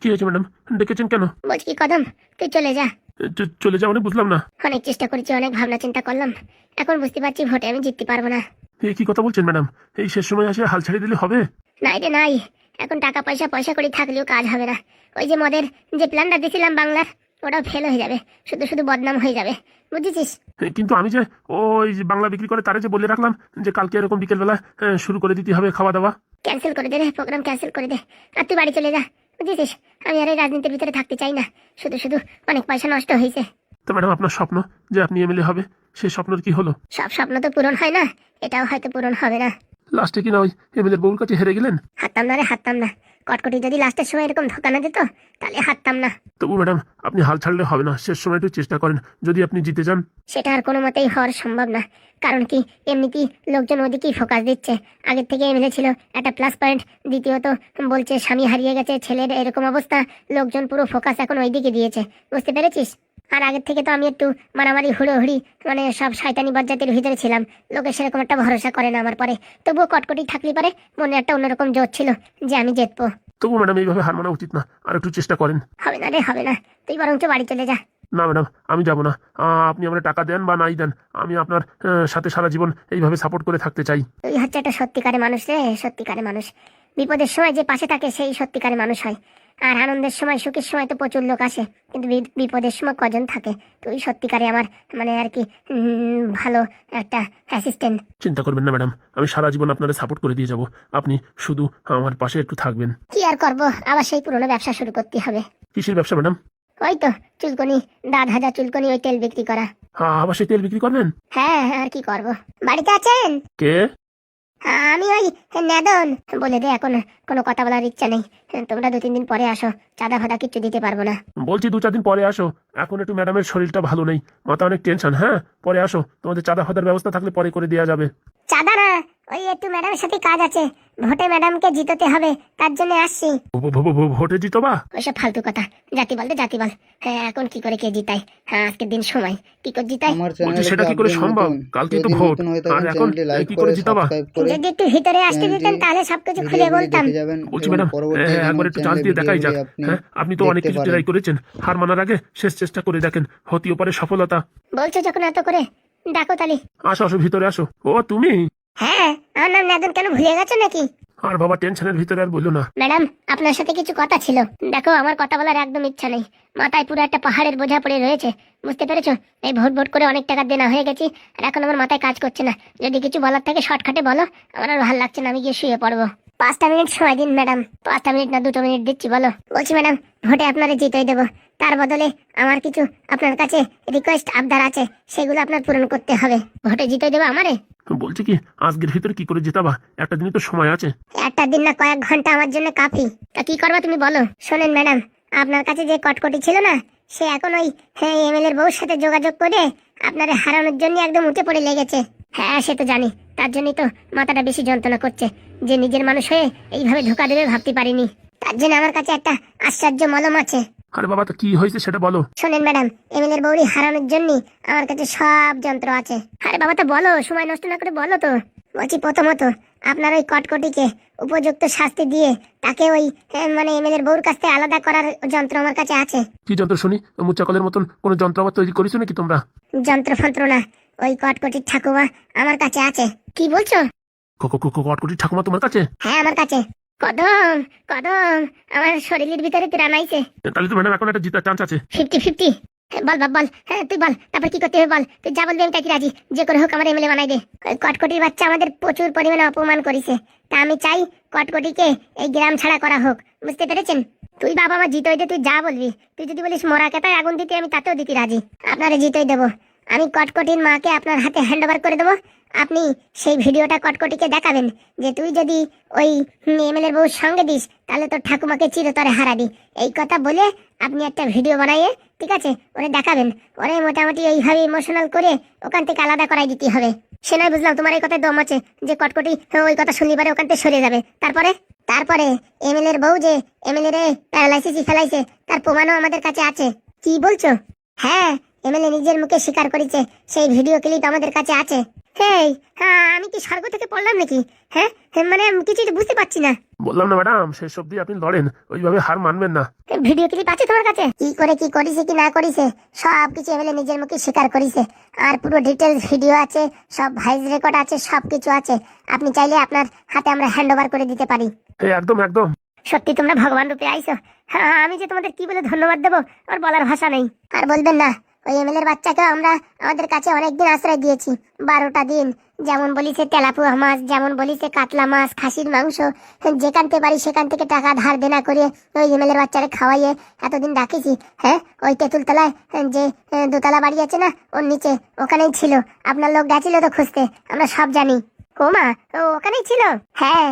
কি হয়েছে ম্যাডাম, ডেকেছেন কেন? বলছি কি কদম, তুই চলে যা। চলে যাও মানে বুঝলাম না। অনেক চেষ্টা করেছি, অনেক ভাবনা চিন্তা করলাম, এখন বুঝতে পারছি ভোটে আমি জিততে পারবো না। এই কি কথা বলছেন ম্যাডাম? এই শেষ সময় আসে হাল ছাড়িয়ে দিলে হবে? নাই রে নাই, এখন টাকা পয়সা পয়সা করে থাকলেও কাজ হবে না। ওই যে মদের যে প্ল্যানটা দিয়েছিলাম বাংলার, ওটাও ফেল হয়ে যাবে, শুধু শুধু বদনাম হয়ে যাবে, বুঝেছিস? কিন্তু আমি যে ওই যে বাংলা বিক্রি করে তারে যে বলে রাখলাম যে কালকে এরকম বিকেলবেলা শুরু করে দিতে হবে খাওয়া দাওয়া। ক্যান্সেল করে দে রে, প্রোগ্রাম ক্যান্সেল করে দে, আর তুই বাড়ি চলে যা, বুঝেছিস? আমি আর এই রাজনীতির ভিতরে থাকতে চাই না, শুধু শুধু অনেক পয়সা নষ্ট হয়েছে। তো ম্যাডাম আপনার স্বপ্ন যে আপনি এমএলএ হবে, সেই স্বপ্নের কি হলো? সব স্বপ্ন তো পূরণ হয় না, এটাও হয়তো পূরণ হবে না। লাস্টে কিনা ওই এমএলএর বউর কাছে হেরে গেলেন? হারতাম না রে, হারতাম না। কটকটি যদি লাস্টের সময় এরকম ধোকা না দিত, তাহলে হারতাম না। তবু ম্যাডাম আপনি হাল ছাড়লে হবে না, শেষ সময় একটু চেষ্টা করেন, যদি আপনি জিতে যান। সেটা আর কোনো মতেই হওয়ার সম্ভব না, কারণ কি এমনিতেই লোকজন ওদিকেই ফোকাস দিচ্ছে। আগের থেকে এমএলএ ছিল একটা প্লাস পয়েন্ট, দ্বিতীয়ত বলছে স্বামী হারিয়ে গেছে, ছেলের এরকম অবস্থা, লোকজন পুরো ফোকাস এখন ওইদিকে দিয়েছে, বুঝতে পেরেছিস? আর আগের থেকে তো আমি একটু মারামারি হুড়োহুড়ি মানে সব শয়তানি বজ্জাতির ভিতরে ছিলাম, লোকের সেরকম একটা ভরসা করে না আমার পরে। তবুও কটকটি থাকলে পারে মনে একটা অন্যরকম জোর ছিল যে আমি জিতবো। তবু ম্যাডাম এইভাবে হার মানা উচিত না, আর একটু চেষ্টা করেন। হবে না রে, হবে না, তুই বরঞ্চ বাড়ি চলে যা। না ম্যাডাম আমি যাব না, আপনি আমার টাকা দেন বা নাই দেন, আমি আপনার সাথে সারা জীবন এইভাবে সাপোর্ট করে থাকতে চাই। তুই হচ্ছে একটা সত্যিকারের মানুষ রে, সত্যিকারের মানুষ। বিপদের সময় যে পাশে থাকে সেই সত্যিকারের মানুষ হয়। আর আনন্দের সময় সুখের সময় তো প্রচুর লোক আসে, কিন্তু বিপদের সময় কজন থাকে। তুই সত্যিকারে আমার মানে আর কি ভালো একটা অ্যাসিস্ট্যান্ট। চিন্তা করবেন না ম্যাডাম, আমি সারা জীবন আপনারা সাপোর্ট করে দিয়ে যাব, আপনি শুধু আমার পাশে একটু থাকবেন। কি আর করবো, আবার সেই পুরোনো ব্যবসা শুরু করতে হবে। কিসের ব্যবসা ম্যাডাম? ওই তো চুলকনি, দাঁত হাজা চুলকনি, ওই তেল বিক্রি করা। আবার সেই তেল বিক্রি করবেন? হ্যাঁ, আর কি করব। বাড়িতে আছেন? কে? আমি ওই নেদন। বলে দে এখন কোনো কথা বলার ইচ্ছা নেই, তোমরা 2-3 দিন পরে আসো, চাঁদা ফাদা কিচ্ছু দিতে পারবো না। বলছি 2-4 দিন পরে আসো, এখন একটু ম্যাডামের শরীরটা ভালো নেই, মাথা অনেক টেনশন। হ্যাঁ পরে আসো, তোমাদের চাঁদা ফাদার ব্যবস্থা থাকলে পরে করে দেওয়া যাবে। চাঁদা না, ওই একটু ম্যাডামের সাথে কাজ আছে, ভোটে ম্যাডামকে জিতাতে হবে, তার জন্য আসছি। ভোটে জিতবা? ওইসব ফালতু কথা, জাতি বল, জাতি বল। হ্যাঁ এখন কি করে কে জিতায়? হ্যাঁ আজকের দিন সময় কি করে জিতায়? সেটা কি করে সম্ভব? কালকে তো ভোট, আর এখন কি করে জিতাবা? যদি একটু ভিতরে আসতে দিতেন তাহলে সবকিছু খুলে বলতাম। বলছি ম্যাডাম একবার একটু চান্স দিয়ে দেখাই যাক। হ্যাঁ আপনি তো অনেক কিছু ট্রাই করেছেন, হার মানার আগে শেষ চেষ্টা করে দেখেন, হতেও পারে সফলতা। বলছো যখন এত করে, ডাকো তালি। আসো আসো ভিতরে আসো। ও তুমি? হ্যাঁ, আমার নাম নেদন, কেন ভুলে গেছো নাকি? আর বাবা টেনশনের ভিতরে আর বললো না। ম্যাডাম আপনার সাথে কিছু কথা ছিল। দেখো আমার কথা বলার একদম ইচ্ছা নেই, মাথায় পুরো একটা পাহাড়ের বোঝা পড়ে রয়েছে, বুঝতে পেরেছো? এই ভোট ভোট করে অনেক টাকা দেনা হয়ে গেছি, আর এখন আমার মাথায় কাজ করছে না। যদি কিছু বলার থাকে শর্টকাটে বলো, আমার আর ভালো লাগছে না, আমি গিয়ে শুয়ে পড়বো। 5টা মিনিট সময় দিন ম্যাডাম। 5টা মিনিট না 2 মিনিট দিচ্ছি, বলো। বলছি ম্যাডাম ভোটে আপনারা জিতেই দেবো, তার বদলে আমার কিছু আপনার কাছে রিকোয়েস্ট আবদার আছে, সেগুলো আপনার পূরণ করতে হবে। ভোটে জিতেই দেবো আমারে? বলছি কি আজকের ভিতরে কি করে জেতাবা? একটা দিনই তো সময় আছে। একটা দিন না, কয়েক ঘন্টা আমার জন্য কাফি। তা কি করবা তুমি বলো? শোনেন ম্যাডাম, আপনার কাছে যে কটকটি ছিল না, সে এখন ওই এমএলএর বউর সাথে যোগাযোগ করে আপনারে হারানোর জন্য একদম উঠে পড়ে লেগেছে। হ্যাঁ সে তো জানি, তার জন্যই তো মাথাটা বেশি যন্ত্রণা করছে, যে নিজের মানুষ হয়ে এইভাবে ধোকা দেবে ভাবতে পারিনি। তার জন্য আমার কাছে একটা আশ্চর্য মলম আছে। আরে বাবা তো কি হয়েছে সেটা বলো। শোনেন ম্যাডাম, এমএলএর বউরি হারানোর জন্য আমার কাছে সব যন্ত্র আছে। আরে বাবা তো বলো, সময় নষ্ট না করে বলো তো। বলছি প্রথমত আপনার ওই কটকটিকে উপযুক্ত শাস্তি দিয়ে তাকে ওই মানে এমএলএর বউর কাছ থেকে আলাদা করার যন্ত্র আমার কাছে আছে। কি যন্ত্র শুনি? মুচাকলের মতন কোন যন্ত্র আবার তৈরি করেছো নাকি তোমরা? যন্ত্রফন্ত্র না, ওই কটকটির ঠাকুমা আমার কাছে আছে। কি বলছো? কটকটির ঠাকুমা তোমার কাছে? হ্যাঁ আমার কাছে। কদম কদম, আমার শরীরের ভিতরে ত্রাণ আইছে। তাহলে তো ম্যাডাম এখন একটা জিতার চান্স আছে। 50-50। বল বাপ বল, হ্যাঁ তুই বল, তারপর কি করতে হবে বল। তুই যা বলবি আমি তাই রাজি, যে করে হোক আমার এমএলএ বানাই দে। ওই কটকটির বাচ্চা আমাদের প্রচুর পরিমাণে অপমান করেছে, তা আমি চাই কটকটিকে এই গ্রাম ছাড়া করা হোক, বুঝতে পেরেছেন? তুই বাবা আমার জিতই দে, তুই যা বলবি। তুই যদি বলিস মরা কেতায় আগুন দিতে, আমি তাতেও দিতে রাজি। আপনারে জিতই দেবো। আমি কটকটির মাকে আপনার হাতে হ্যান্ড ওভার করে দেবো। আপনি সেই ভিডিওটা কটকটিকে দেখাবেন যে তুই যদি ওই এমএলএর বউর সঙ্গে দিস তাহলে তোর ঠাকুমাকে চিরতরে হারাবি। এই কথা বলে আপনি একটা ভিডিও বানাইয়ে, ঠিক আছে, ওরে দেখাবেন। ওরে মোটামুটি এইভাবে ইমোশনাল করে ওখান থেকে আলাদা করাই দিতে হবে। সে নয় বুঝলাম, তোমার এই কথায় দম আছে যে কটকটি ওই কথা শুনলি পারে ওখান থেকে সরে যাবে। তারপরে এমএলএর বউ যে এমএলএ প্যারালাইসিস ফেলাইছে, তার প্রমাণও আমাদের কাছে আছে। কি বলছো? হ্যাঁ, এমএলএ নিজের মুখে স্বীকার করেছে, সেই ভিডিও ক্লিপ আমাদের কাছে আছে। হেই, আমি কি স্বর্গ থেকে পড়লাম নাকি? হ্যাঁ, মানে আমি কিছুই তো বুঝতে পারছি না। বললাম না ম্যাডাম, শেষ অব্দি আপনি লড়েন, ওইভাবে হার মানবেন না। ভিডিও ক্লিপ আছে তোমার কাছে? কি করে কি করিছে কি না করিছে সব কিছু এমএলএ নিজের মুখে স্বীকার করিছে। আর পুরো ডিটেলস ভিডিও আছে, সব ভয়েস রেকর্ড আছে, সব কিছু আছে। আপনি চাইলে আপনার হাতে আমরা হ্যান্ড ওভার করে দিতে পারি। একদম একদম। সত্যি তোমরা ভগবান রূপে আইছো। আমি যে তোমাদের কি বলে ধন্যবাদ দেবো আর বলার ভাষা নেই। আর বলবেন না, ওই এমএলএর বাচ্চাকে আমরা আমাদের কাছে অনেকদিন আশ্রয় দিয়েছি, 12টা দিন। যেমন বলিছে তেলাপুয়া মাছ, যেমন বলিছে কাতলা মাছ, খাসির মাংস, যেখানতে পারি সেখান থেকে টাকা ধার দেনা করে ওই এমএলএর বাচ্চারে খাওয়াইয়ে এতদিন রাখেছি। হ্যাঁ, ওই তেঁতুলতলায় যে দোতলা বাড়ি আছে না, ওর নিচে ওখানেই ছিল। আপনার লোক গেছিল তো খুঁজতে, আমরা সব জানি। ও মা, ও ওখানেই ছিল? হ্যাঁ।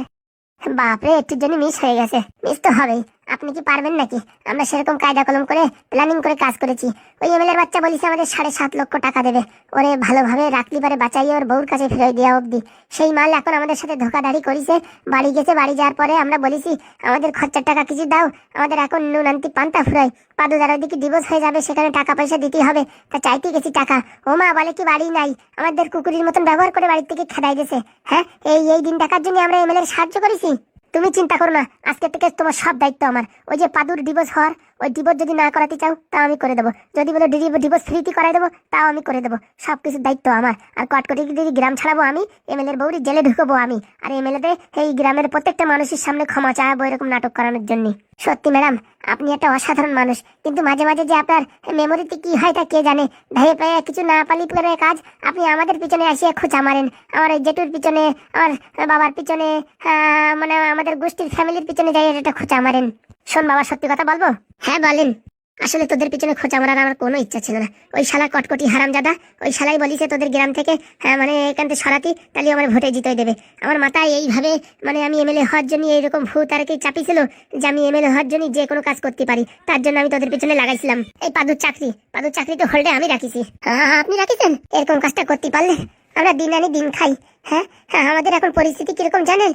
বাপরে, একটু জন্য মিস হয়ে গেছে। মিস তো হবেই। আপনি কি পারবেন নাকি? আমরা সেরকম কায়দা কলম করে প্ল্যানিং করে কাজ করেছি। ওই এমএলএর বাচ্চা বলিছে আমাদের 7.5 লক্ষ টাকা দেবে, ওরে ভালোভাবে রাখলি পারে বাঁচাইয়ে ওর বউর কাছে ফেরত দেওয়া অব্দি। সেই মাল এখন আমাদের সাথে ধোকাধাড়ি করিছে। বাড়ি গেছে, বাড়ি যাওয়ার পরে আমরা বলেছি আমাদের খরচার টাকা কিছু দাও, আমাদের এখন নুনান্তি পান্তা ফুরাই। পাদুদার ওইদিকে ডিভোর্স হয়ে যাবে, সেখানে টাকা পয়সা দিতে হবে, তা চাইতে গেছি টাকা। ও মা বলে কি বাড়ি নাই, আমাদের কুকুরের মতন ব্যবহার করে বাড়ির থেকে খেদাই গেছে। হ্যাঁ, এই দিন টাকার জন্য আমরা এমএলএর সাহায্য করেছি। তুমি চিন্তা করো না, আজকে থেকে তোমার সব দায়িত্ব আমার। ওই যে পাদুর ডিভোর্স হওয়ার, ওই ডিভোর্স যদি না করাতে চাও তাও আমি করে দেবো। যদি বলো ডিভোর্স ফ্রিতে করাই দেবো, তাও আমি করে দেবো। সব কিছুর দায়িত্ব আমার। আর কটকটি যদি গ্রাম ছাড়াবো আমি, এমএলএর বউরি জেলে ঢুকবো আমি, আর এমএলএদের এই গ্রামের প্রত্যেকটা মানুষের সামনে ক্ষমা চাইবো এরকম নাটক করানোর জন্য। সত্যি ম্যাডাম, আপনি একটা অসাধারণ মানুষ, কিন্তু মাঝে মাঝে যে আপনার মেমোরিতে কি হয় তা কে জানে। ধেয়ে পেয়ে কিছু না পালি করে কাজ আপনি আমাদের পিছনে আসিয়ে খোঁচা মারেন। আমার এই জেঠুর পিছনে, আমার বাবার পিছনে, মানে আমাদের গোষ্ঠীর ফ্যামিলির পিছনে যাই এটা খোঁচা মারেন। শোন বাবা, সত্যি কথা বলবো? হ্যাঁ বলেন। আসলে তোদের পিছনে খোঁচা মারার আমার কোনো ইচ্ছা ছিল না। ওই শালা কটকটি হারামজাদা, ওই শালাই বলিছে তোদের গ্রাম থেকে মানে এখান থেকে সরাতি, তাহলে আমার ভোটে জিতই দেবে। আমার মাথায় এইভাবে মানে আমি এমএলএ হওয়ার জন্য এইরকম ভূত আর কি চাপিয়েছিল যে আমি এমএলএ হওয়ার জন্য যে কোনো কাজ করতে পারি। তার জন্য আমি তোদের পিছনে লাগাইছিলাম এই পাদুর চাকরি তো হোল্ডে আমি রাখিছি। আপনি রাখিছেন? এরকম কাজটা করতে পারলে আমরা দিন আনি দিন খাই। হ্যাঁ, আমাদের এখন পরিস্থিতি কিরকম জানেন?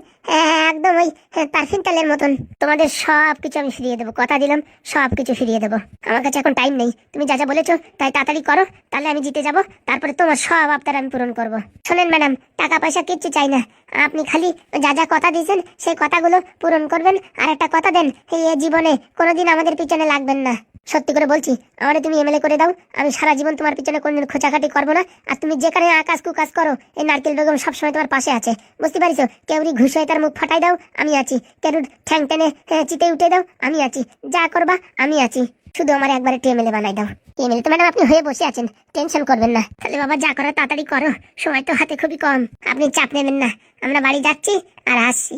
একদম ওই তারফিন তেলের মতন। তোমাদের সব কিছু আমি ফিরিয়ে দেবো, কথা দিলাম, সব কিছু ফিরিয়ে দেবো। আমার কাছে এখন টাইম নেই, তুমি যা যা বলেছো তাই তাড়াতাড়ি করো, তাহলে আমি জিতে যাব। তারপরে তোমার সব আবদার আমি পূরণ করবো। শোনেন ম্যাডাম, টাকা পয়সা কিচ্ছু চাই না, আপনি খালি যা যা কথা দিয়েছেন সেই কথাগুলো পূরণ করবেন। আর একটা কথা দেন, এই জীবনে কোনোদিন আমাদের পিছনে লাগবেন না। সত্যি করে বলছি, আমারে তুমি এমএলএ করে দাও, আমি সারা জীবন তোমার পিছনে কোনদিন খোঁচাখাটি করবো না। আর তুমি যেখানে আকাশ কুকাজ করো, এই নারকেল বেগম সবসময় তোমার পাশে আছে, বুঝতে পারিছো? কেউরি ঘুষ হয়ে তার মুখ ফাটাই দাও, আমি আছি। কেউ ঠ্যাং টেনে চিতে উঠে দাও, আমি আছি। যা করবা আমি আছি। শুধু আমার একবার একটু এমএলএ বানাই দাও। এমএলএ তো ম্যাডাম আপনি হয়ে বসে আছেন, টেনশন করবেন না। তাহলে বাবা যা করো তাড়াতাড়ি করো, সময় তো হাতে খুবই কম। আপনি চাপ নেবেন না, আমরা বাড়ি যাচ্ছি আর আসছি।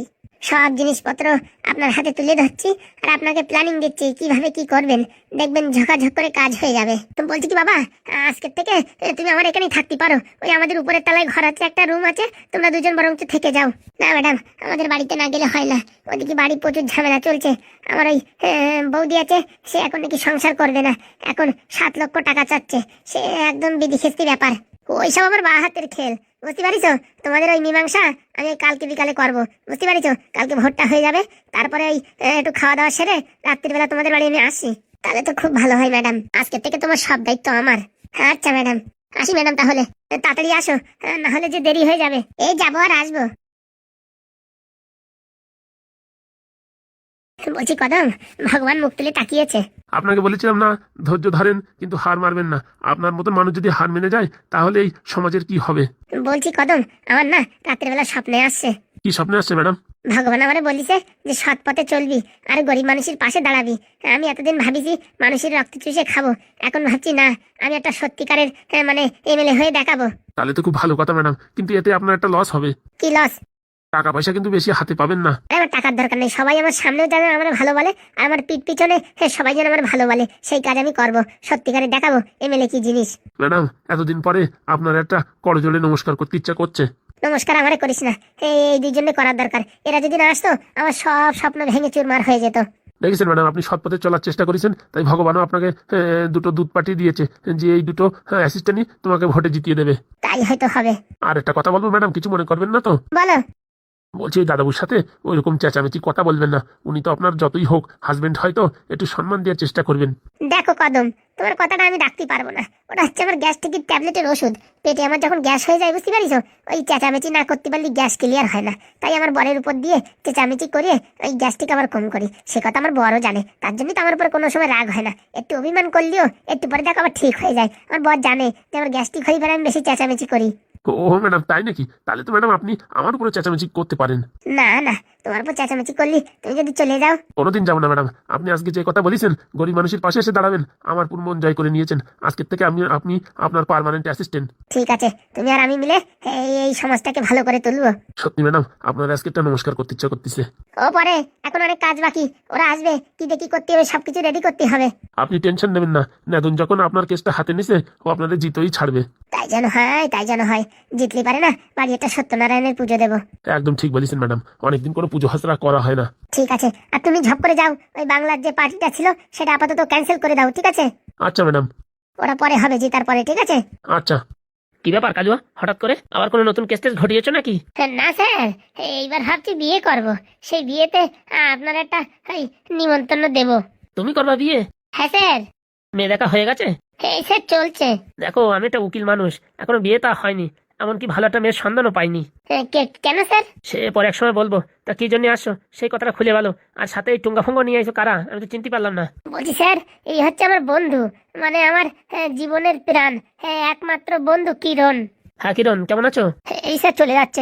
সব জিনিসপত্র আপনার হাতে তুলে ধরছি আর আপনাকে প্ল্যানিং দিচ্ছি কিভাবে কি করবেন। দেখবেন ঝকাঝক করে কাজ হয়ে যাবে। তো বলছি কি বাবা, আজকের থেকে তুমি আমার এখানেই থাকতে পারো। ওই আমাদের উপরের তলায় ঘর আছে, একটা রুম আছে, তোমরা দুজন বরং থেকে যাও। না ম্যাডাম, আমাদের বাড়িতে না গেলে হয় না। ওদিকে বাড়ি প্রচুর ঝামেলা চলছে। আমার ওই বৌদি আছে, সে এখন নাকি সংসার করবে না, এখন 7 লক্ষ টাকা চাচ্ছে। সে একদম বিধিখেস্তি ব্যাপার। ওইসব আমার বা হাতের খেল, বুঝতে পারিছো? তোমাদের ওই মীমাংসা আমি কালকে বিকালে করবো, বুঝতে পারিছো? কালকে ভোটটা হয়ে যাবে, তারপরে ওই একটু খাওয়া দাওয়া সেরে রাত্রিবেলা তোমাদের বাড়ি আমি আসি। তাহলে তো খুব ভালো হয় ম্যাডাম, আজকের থেকে তোমার সব দায়িত্ব আমার। আচ্ছা ম্যাডাম, আসি ম্যাডাম, তাহলে তাড়াতাড়ি আসো, না হলে যে দেরি হয়ে যাবে। এই যাবো আর আসবো। বলছি কদম, ভগবান মুখ তুলে তাকিয়েছে। আপনাকে বলেছিলাম না, ধৈর্য ধরেন, কিন্তু হার মারবেন না। আপনার মতো মানুষ যদি হার মেনে যায় তাহলে এই সমাজের কি হবে? বলছি কদম, আমার না রাত্রেবেলা স্বপ্নে আসছে। কি স্বপ্নে আসছে ম্যাডাম? ভগবান আমারে বলিছে যে সৎ পথে চলবি আর গরিব মানুষের পাশে দাঁড়াবি। আমি এতদিন ভাবিছি মানুষের রক্ত চুষে খাবো, এখন ভাবছি না, আমি একটা সত্যিকারের মানে এমএলএ হয়ে দেখাবো। তাহলে তো খুব ভালো কথা ম্যাডাম, কিন্তু এতে আপনার একটা লস হবে। কি লস? টাকা পয়সা কিন্তু বেশি হাতে পাবেন না। আমার টাকার দরকার নেই, সবাই আমার সামনেও যেন আমার ভালো বলে, আর আমার পিঠ পিছনে সবাই যেন আমার ভালো বলে, সেই কাজ আমি করবো। সত্যিকারে দেখাবো এমএলএ কি জিনিস। ম্যাডাম, এতদিন পরে আপনার একটা করজোড়ে নমস্কার করতে ইচ্ছা করছে। নমস্কার আমারে করিস না, এই দুইজনে করার দরকার। এরা যদি না আসতো আমার সব স্বপ্ন ভেঙে চুরমার হয়ে যেত। দেখেছেন ম্যাডাম, আপনি সৎ পথে চলার চেষ্টা করেছেন, তাই ভগবানও আপনাকে দুটো দুধ পাঠিয়ে দিয়েছে যে এই দুটো অ্যাসিস্ট্যান্টই তোমাকে ভোটে জিতিয়ে দেবে। তাই হয়তো হবে। আর একটা কথা বলবো ম্যাডাম, কিছু মনে করবেন না তো? বলো। বলছি ওই দাদাবুর সাথে ওইরকম চেঁচামেচি কথা বলবেন না, উনি তো আপনার যতই হোক হাজবেন্ড, হয়তো একটু সম্মান দেওয়ার চেষ্টা করবেন। দেখো কদম, তোমার কথাটা আমি রাখতে পারবো না। ওটা হচ্ছে আমার গ্যাস্ট্রিকের ট্যাবলেটের ওষুধ। পেটে আমার যখন গ্যাস হয়ে যায়, বুঝতে পারিস, ওই চেঁচামেচি না করতে পারলে গ্যাস ক্লিয়ার হয় না। তাই আমার বরের উপর দিয়ে চেঁচামেচি করে ওই গ্যাসটিক আবার কম করি। সে কথা আমার বড় জানে, তার জন্যই তো আমার উপর কোনো সময় রাগ হয় না। একটু অভিমান করলেও একটু পরে দেখো আবার ঠিক হয়ে যায়। আমার বর জানে যে আমার গ্যাস্ট্রিক হয়ে পরে আমি বেশি চেঁচামেচি করি। ও ম্যাডাম, তাই নাকি? তাহলে তো ম্যাডাম আপনি আমার উপরে চেঁচামেচি করতে পারেন। না না, তোমার উপর চেঁচামেচি করলি তুমি যদি চলে যাও। কোনোদিন যাবো না ম্যাডাম, আপনি আজকে যে কথা বলেছেন গরিব মানুষের পাশে এসে দাঁড়াবেন, আমার পুরো মন জয় করে নিয়েছেন। আজকের থেকে আপনি আপনার পার্মানেন্ট অ্যাসিস্ট্যান্ট। ঠিক আছে, তুমি আর আমি মিলে এই সমাজটাকে ভালো করে তুলবো। সত্যি ম্যাডাম, আপনার আজকে একটা নমস্কার করতে ইচ্ছা করতেছে। ও পরে, এখন অনেক কাজ বাকি। ওরা আসবে, কি দেখি করতে হবে, সবকিছু রেডি করতে হবে। আপনি টেনশন নেবেন না, নেদুন যখন আপনার কেসটা হাতে নিছে ও আপনাদের জিতই ছাড়বে। তাই যেন হয়, তাই যেন হয়। জিতলি পারে না, বাড়ি একটা সত্যনারায়ণের পুজো দেবো। একদম ঠিক বলেছেন ম্যাডাম, অনেকদিন কোনো পুজো হাসরা করা হয় না। ঠিক আছে, আর তুমি ঝপ করে যাও, ওই বাংলার যে পার্টিটা ছিল সেটা আপাতত ক্যান্সেল করে দাও, ঠিক আছে? আচ্ছা ম্যাডাম। ওরা পরে হবে, জিতার পরে, ঠিক আছে? আচ্ছা। কি ব্যাপার কাজুয়া, হঠাৎ করে আবার কোনো নতুন কেস টেস ঘটিয়েছো নাকি? না স্যার, এইবার ভাবছি বিয়ে করব। সেই বিয়েতে আপনার একটা নিমন্ত্রণ দেব। তুমি করবা বিয়ে? হ্যাঁ স্যার। মেয়ে দেখা হয়ে গেছে? এই স্যার চলছে। দেখো, আমি একটা উকিল মানুষ, এখনো বিয়ে তা হয়নি, এমনকি ভালো একটা মেয়ের সন্ধানও পাইনি। কেন স্যার? সে পরে এক সময় বলবো। তা কি জন্য আসছো সেই কথাটা খুলে বলো। আর সাথে এই টুঙ্গা ফঙ্গ নিয়ে এসো কারা, আমি তো চিনতে পারলাম না। বলছি স্যার, এই হচ্ছে আমার বন্ধু, মানে আমার জীবনের প্রাণ, একমাত্র বন্ধু কিরণ। হ্যাঁ কিরণ, কেমন আছো? এই স্যার চলে যাচ্ছে।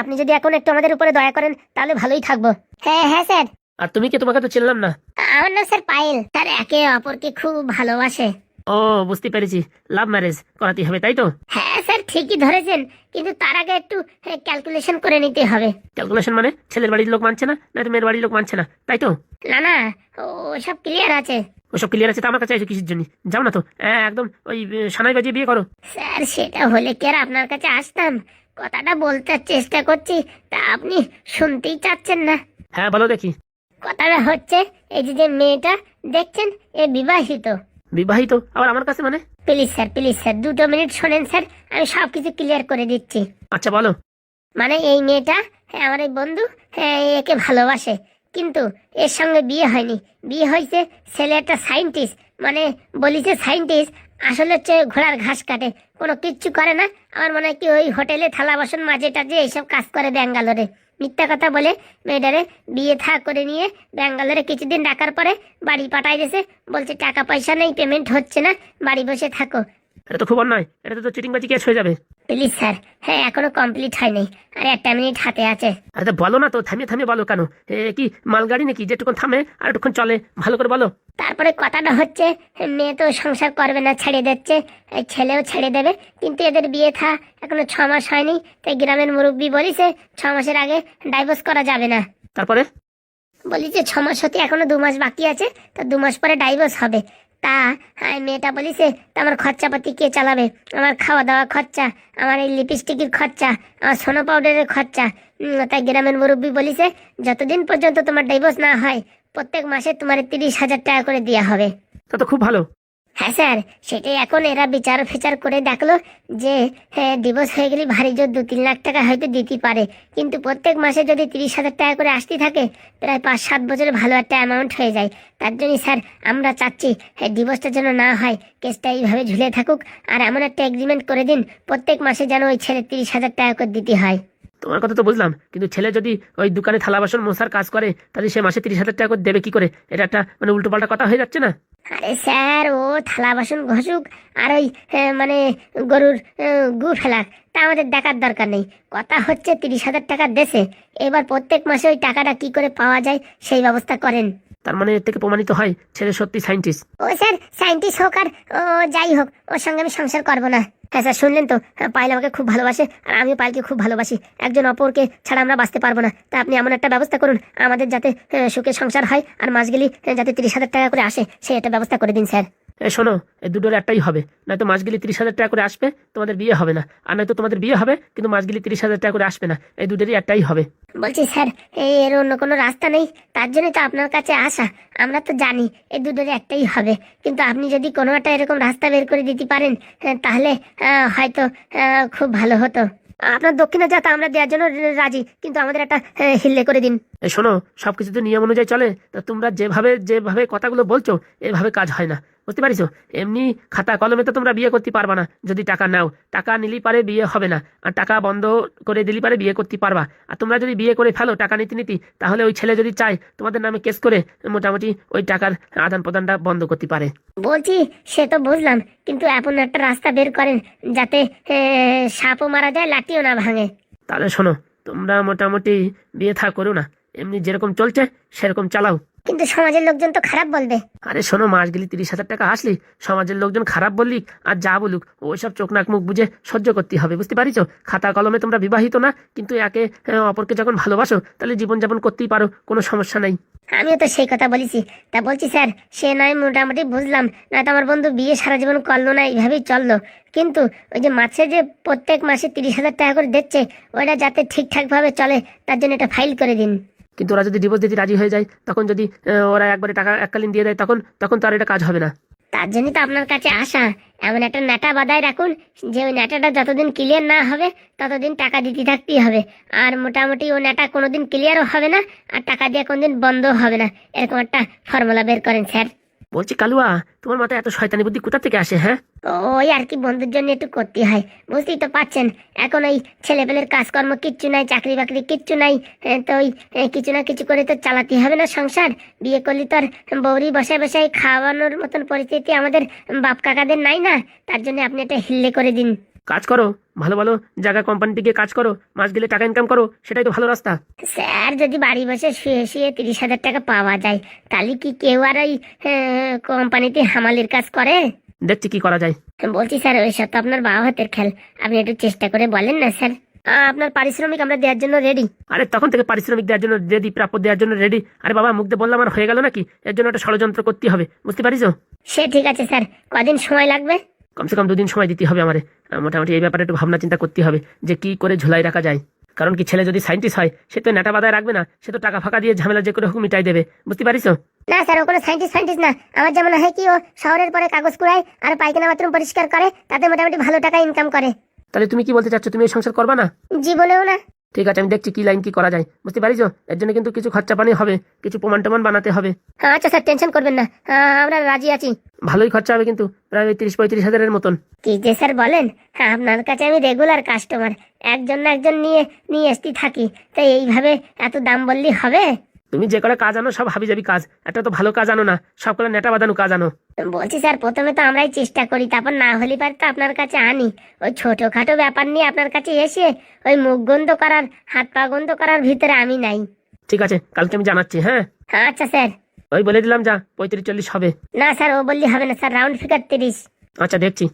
আপনি যদি এখন একটু আমাদের উপরে দয়া করেন তাহলে ভালোই থাকবো। হ্যাঁ হ্যাঁ স্যার। আর তুমি কি? তোমাকে তো চিনলাম না। আমার নাম স্যার পায়েল। স্যার একে অপরকে খুব ভালোবাসে। ও, বুঝতে পেরেছি, লাভ ম্যারেজ করাতে হবে তাই তো? হ্যাঁ স্যার, ঠিকই ধরেছেন, কিন্তু তার আগে একটু ক্যালকুলেশন করে নিতে হবে। ক্যালকুলেশন মানে ছেলের বাড়ির লোক মানছে না, না তো মেয়ের বাড়ির লোক মানছে না, তাই তো? না না, ও সব ক্লিয়ার আছে। ওসব ক্লিয়ার আছে তো আমার কাছে আইসো কিসের জন্য? যাও না তো, একদম ওই সানাই বাজিয়ে বিয়ে করো। স্যার সেটা হলে কি আর আপনার কাছে আসতাম? কথাটা বলতে চেষ্টা করছি, তা আপনি শুনতেই চাচ্ছেন না। হ্যাঁ বলো দেখি। কথাটা হচ্ছে, এই যে মেয়েটা দেখছেন, এ বিবাহিত। বিবাহিত? আবার আমার কাছে মানে? Please sir, please sir, 2 minute শোনেন স্যার, আমি সবকিছু ক্লিয়ার করে দিচ্ছি। আচ্ছা বলো। মানে এই মেয়েটা, আমার এই বন্ধু, একে ভালোবাসে, কিন্তু এর সঙ্গে বিয়ে হয়নি। বিয়ে হয়েছে, ছেলে একটা সাইন্টিস্ট, মানে বলিছে সাইন্টিস্ট, আসলে হচ্ছে ঘোড়ার ঘাস কাটে, কোনো কিচ্ছু করে না। আমার মনে হয় কি ওই হোটেলে থালা বাসন মাঝে টাজে এইসব কাজ করে ব্যাঙ্গালোরে। মিথ্যা কথা বলে মেয়েটারে বিয়ে থা করে নিয়ে ব্যাঙ্গালোরে কিছুদিন রাখার পরে বাড়ি পাঠাই দিয়েছে। বলছে টাকা পয়সা নেই, পেমেন্ট হচ্ছে না, বাড়ি বসে থাকো। এটা তো খুব অন্যায়, এটা তো চিটিংবাজি কেস হয়ে যাবে। প্লিজ স্যার, এখনো কমপ্লিট হয়নি, আর 1 মিনিট হাতে আছে। আরে তো বলো না তো, থামিয়ে থামিয়ে বলো কেন? কি মালগাড়ি নাকি যেটুকুন থামে আর একটুক্ষণ চলে? ভালো করে বলো। তারপরে কথাটা হচ্ছে, মেয়ে তো সংসার করবে না, ছেড়ে দিচ্ছে, ছেলেও ছেড়ে দেবে, কিন্তু এদের বিয়ে থা এখনো 6 মাস হয়নি। তাই গ্রামের মুরব্বী বলিছে 6 মাসের আগে ডাইভোর্স করা যাবে না। তারপরে? বলিছে 6 মাস হতে এখনো 2 মাস বাকি আছে, তো 2 মাস পরে ডাইভোর্স হবে। তা মেয়েটা বলিছে, তা আমার খরচাপাতি কে চালাবে? আমার খাওয়া দাওয়া খরচা, আমার এই লিপস্টিকের খরচা, আমার সোনো পাউডারের খরচা। তাই গ্রামের মুরব্বী বলিছে, যতদিন পর্যন্ত তোমার ডাইভোর্স না হয় প্রত্যেক মাসে তোমার 30,000 টাকা করে দেওয়া হবে। তা তো খুব ভালো। হ্যাঁ স্যার, সেটাই এখন এরা বিচার ফিচার করে দেখলো যে ডিভোর্স হয়ে গেলে ভারী জোর 2-3 লাখ টাকা হয়তো দিতে পারে, কিন্তু প্রত্যেক মাসে যদি 30,000 টাকা করে আসতে থাকে, প্রায় 5-7 বছরে ভালো একটা অ্যামাউন্ট হয়ে যায়। তার জন্যই স্যার আমরা চাচ্ছি ডিভোর্সটা যেন না হয়, কেসটা এইভাবে ঝুলে থাকুক, আর এমন একটা এগ্রিমেন্ট করে দিন প্রত্যেক মাসে যেন ওই ছেলে 30,000 টাকা করে দিতে হয়। তোমার কথা তো বুঝলাম, কিন্তু ছেলে যদি ওই দোকানে থালা বাসন মোছার কাজ করে তাহলে সে মাসে 30,000 টাকা করে দেবে কি করে? এটা একটা মানে উল্টো পাল্টা কথা হয়ে যাচ্ছে না? আরে স্যার, ও থালা বাসন ঘষুক আর ওই মানে গরুর গু ফেলাক, তা আমাদের দেখার দরকার নেই। কথা হচ্ছে 30,000 টাকা দেশে, এবার প্রত্যেক মাসে ওই টাকাটা কি করে পাওয়া যায় সেই ব্যবস্থা করেন। তার মানে এর থেকে প্রমাণিত হয় ছেলে সত্যি সায়েন্টিস্ট। ও স্যার, সায়েন্টিস্ট হোক আর ও যাই হোক, ওর সঙ্গে আমি সংসার করবো না। হ্যাঁ স্যার, শুনলেন তো, পায়েল আমাকে খুব ভালোবাসে আর আমিও পায়েলকে খুব ভালোবাসি। একজন অপরকে ছাড়া আমরা বাঁচতে পারবো না। তা আপনি এমন একটা ব্যবস্থা করুন আমাদের যাতে সুখে সংসার হয়, আর মাস গেলি যাতে 30,000 টাকা করে আসে, সেই একটা ব্যবস্থা করে দিন স্যার। শোনো, এই দুটোর একটাই হবে, নয়তো মাস গেলে 30,000 টাকা করে আসবে, তোমাদের বিয়ে হবে না। আর নয়তো তোমাদের বিয়ে হবে কিন্তু মাস গেলে 30,000 টাকা করে আসবে না। এই দুটোরই একটাই হবে। বলছি স্যার, এর অন্য কোনো রাস্তা নেই? তার জন্যই তো আপনার কাছে আসা। আমরা তো জানি এই দুটোরই একটাই হবে, কিন্তু আপনি যদি কোনো একটা এরকম রাস্তা বের করে দিতে পারেন তাহলে হয়তো খুব ভালো হতো। আপনার দক্ষিণা যা তা আমরা দেওয়ার জন্য রাজি, কিন্তু আমাদের একটা হিল্লে করে দিন। এই শোনো, সবকিছু তো নিয়ম অনুযায়ী চলে, তা তোমরা যেভাবে যেভাবে কথাগুলো বলছো এভাবে কাজ হয় না, বুঝতে পারিছো? এমনি খাতা কলমে তো তোমরা বিয়ে করতে পারবা না যদি টাকা নাও। টাকা নিলেই পারে বিয়ে হবে না, আর টাকা বন্ধ করে দিলেই পারে বিয়ে করতে পারবা। আর তোমরা যদি বিয়ে করে ফেলো টাকা নীতি নীতি, তাহলে ওই ছেলে যদি চায় তোমাদের নামে কেস করে মোটামুটি ওই টাকার আদান প্রদানটা বন্ধ করতে পারে। বলছি সে তো বুঝলাম, কিন্তু এমন একটা রাস্তা বের করেন যাতে সাপও মারা যায় লাঠিও না ভাঙে। তাহলে শোনো, তোমরা মোটামুটি বিয়ে থা করো না, এমনি যেরকম চলছে সেরকম চালাও। কিন্তু সমাজের লোকজন তো খারাপ বলবে। আরে শোনো, মাস গেলে 30,000 টাকা আসলি সমাজের লোকজন খারাপ বললি আর যা বলুক ওইসব চোখ নাক মুখ বুঝে সহ্য করতে হবে, বুঝতে পারিছো? খাতা কলমে তোমরা বিবাহিত না, কিন্তু একে অপরকে যখন ভালোবাসো তাহলে জীবনযাপন করতেই পারো, কোনো সমস্যা নাই। আমিও তো সেই কথা বলেছি। তা বলছি স্যার, সে নয় মোটামুটি বুঝলাম, না তো আমার বন্ধু বিয়ে সারা জীবন করলো না, এইভাবেই চললো। কিন্তু ওই যে মাছে যে প্রত্যেক মাসে 30,000 টাকা করে দিচ্ছে, ওটা যাতে ঠিকঠাক ভাবে চলে তার জন্য এটা ফাইল করে দিন। কিন্তু ওরা যদি ডিভোর্স দিতে রাজি হয়ে যায়, তখন যদি ওরা একবারে টাকা এককালীন দিয়ে দেয়, তখন তখন তো আর এটা কাজ হবে না। তার জন্য তো আপনার কাছে আসা। এমন একটা নেটা বাদায় রাখুন যে ওই নেটাটা যতদিন ক্লিয়ার না হবে ততদিন টাকা দিতে থাকতেই হবে, আর মোটামুটি ও নেটা কোনোদিন ক্লিয়ারও হবে না আর টাকা দিয়ে কোনোদিন বন্ধও হবে না, এরকম একটা ফর্মুলা বের করেন স্যার। বলছি কালুয়া, তোমার মাথায় এত শয়তানি বুদ্ধি কোথা থেকে আসে? হ্যাঁ, ওই আর কি, বন্ধুর জন্য একটু করতে হয়, বুঝতেই তো পাচ্ছেন। এখন ওই ছেলেপেলের কাজকর্ম কিচ্ছু নাই, চাকরি বাকরি কিচ্ছু নাই, তো ওই কিছু না কিছু করে তো চালাতে হবে না সংসার। বিয়ে করলে তো আর বৌরি বসায় বসায় খাওয়ানোর মতন পরিস্থিতি আমাদের বাপ কাকাদের নাই না। তার জন্য আপনি একটা হিল্লে করে দিন। কাজ করো, ভালো ভালো জায়গা কোম্পানিতে গিয়ে কাজ করো, মাস গেলে টাকা ইনকাম করো, সেটাই তো ভালো রাস্তা। স্যার, যদি বাড়ি বসে শুয়ে শুয়ে 30,000 টাকা পাওয়া যায়, তাহলে কি কেউ আর ওই কোম্পানিতে হামালির কাজ করে? দেখছি কি করা যায়। বলছি স্যার, ওই সব তো আপনার বাবা হাতের খেল, আপনি একটু চেষ্টা করে বলেন না স্যার। আপনার পারিশ্রমিক আমরা দেওয়ার জন্য রেডি। আরে তখন থেকে পারিশ্রমিক দেওয়ার জন্য রেডি, প্রাপ্য দেওয়ার জন্য রেডি। আরে বাবা, মুখ দিয়ে বললাম আর হয়ে গেল নাকি? এর জন্য একটা ষড়যন্ত্র করতে হবে, বুঝতে পারিছো? সে ঠিক আছে স্যার, কদিন সময় লাগবে? কমসে কম 2 দিন সময় দিতে হবে আমারে। মোটামুটি এই ব্যাপারে একটু ভাবনা চিন্তা করতে হবে যে কি করে ঝুলাই রাখা যায়। কারণ কি, ছেলে যদি সায়েন্টিস্ট হয় সে তো নেটা বাদায় রাখবে না, সে তো টাকা ফাঁকা দিয়ে ঝামেলা যে করে হোক মিটাই দেবে, বুঝতে পারিছো? না স্যার, ও কোনো সায়েন্টিস্ট না। আমার যেমন হয় কি, ও শহরের পরে কাগজ কুড়ায় আর পায়খানা বাথরুম পরিষ্কার করে, তাতে মোটামুটি ভালো টাকা ইনকাম করে। তাহলে তুমি কি বলতে চাচ্ছ, তুমি এই সংসার করবা না? জীবনেও না। ঠিক আছে, আমি দেখছি কি লাইন কি করা যায়, বুঝতে পারিছো? এর জন্য কিন্তু কিছু খরচা পানি হবে, কিছু প্রমাণ টমান বানাতে হবে। আচ্ছা স্যার, টেনশন করবেন না, আমরা রাজি আছি। ভালোই খরচা হবে কিন্তু, প্রায় 30-35 হাজারের মতন। কি যে স্যার বলেন, আপনার কাছে আমি রেগুলার কাস্টমার, একজন না একজন নিয়ে আসতে থাকি, তাই এইভাবে এত দাম বললেই হবে? তুমি যে করে কাজ আনো সব হাবিজাবি কাজ, একটা তো ভালো কাজ আনো না, সব করে নেটা বাঁধানো কাজ আনো। বলছি স্যার, প্রথমে তো আমরাই চেষ্টা করি, তারপর না হলে পারে তো আপনার কাছে আনি। ওই ছোটখাটো ব্যাপার নিয়ে আপনার কাছে এসে ওই মুখ গন্ধ করার, হাত পা গন্ধ করার ভিতরে আমি নাই। ঠিক আছে, কালকে আমি জানাচ্ছি। হ্যাঁ আচ্ছা স্যার। ওই বলে দিলাম যা 35-40 হবে। না স্যার, ও বললি হবে না স্যার, রাউন্ড ফিগার 30। আচ্ছা দেখছি।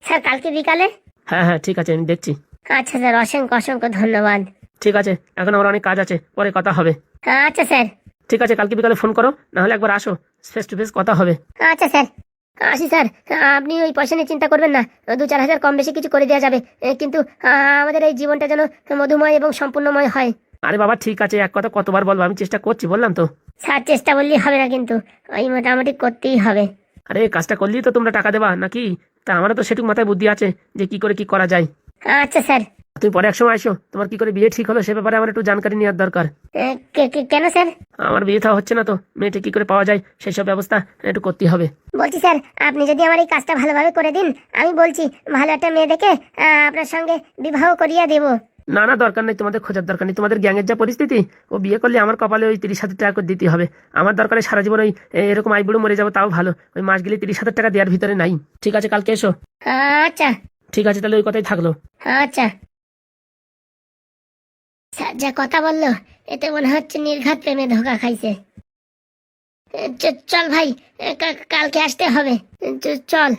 স্যার কালকে বিকালে? হ্যাঁ হ্যাঁ ঠিক আছে, আমি দেখছি। আচ্ছা স্যার, অসংখ্য অসংখ্য ধন্যবাদ। ঠিক আছে, এখন আমার অনেক কাজ আছে, পরে কথা হবে। আচ্ছা স্যার। ঠিক আছে, কালকে বিকালে ফোন করো, না হলে একবার আসো, ফেস টু ফেস কথা হবে। আচ্ছা স্যার। আসি স্যার, আপনি ওই পয়সা নিয়ে চিন্তা করবেন না, 2-4 হাজার কম বেশি কিছু করে দেওয়া যাবে, কিন্তু আমাদের এই জীবনটা যেন মধুময় এবং সম্পূর্ণময় হয়। আরে বাবা ঠিক আছে, এক কথা কতবার বলবো, আমি চেষ্টা করছি, বললাম তো। স্যার চেষ্টা বললেই হবে না, কিন্তু ওই মোটামুটি করতেই হবে। আরে কাজটা করলেই তো তোমরা টাকা দেবা নাকি? তা আমারও তো সেটুকু মাথায় বুদ্ধি আছে যে কি করে কি করা যায়। আচ্ছা স্যার। তুমি পরে এক সময় আসো, তোমার কি করে বিয়ে ঠিক হলো সে ব্যাপারে আমার একটু জানকারি নেওয়ার দরকার। কেন স্যার? আমার বিয়ে থাওয়া হচ্ছে না তো, মেয়েটা কি করে পাওয়া যায় সেই সব ব্যবস্থা একটু করতে হবে। বলছি স্যার, আপনি যদি আমার এই কাজটা ভালোভাবে করে দিন, আমি বলছি ভালো একটা মেয়ে দেখে আপনার সঙ্গে বিবাহ করিয়ে দেব। না না, দরকার নেই, তোমাদের খোঁজার দরকার নেই। তোমাদের গ্যাংয়ের যা পরিস্থিতি, ও বিয়ে করলে আমার কপালে ওই 30,000 টাকা করে দিতে হবে। আমার দরকারে সারা জীবন ওই এরকম আইবুড়ো মরে যাবো তাও ভালো, ওই মাস গেলে 30,000 টাকা দেওয়ার ভিতরে নাই। ঠিক আছে, কালকে এসো। আচ্ছা ঠিক আছে, তাহলে ওই কথাই থাকলো। আচ্ছা। স্যার যা কথা বললো, এতে মনে হচ্ছে নির্ঘাত প্রেমে ধোকা খাইছে। চল ভাই, কালকে আসতে হবে, চল।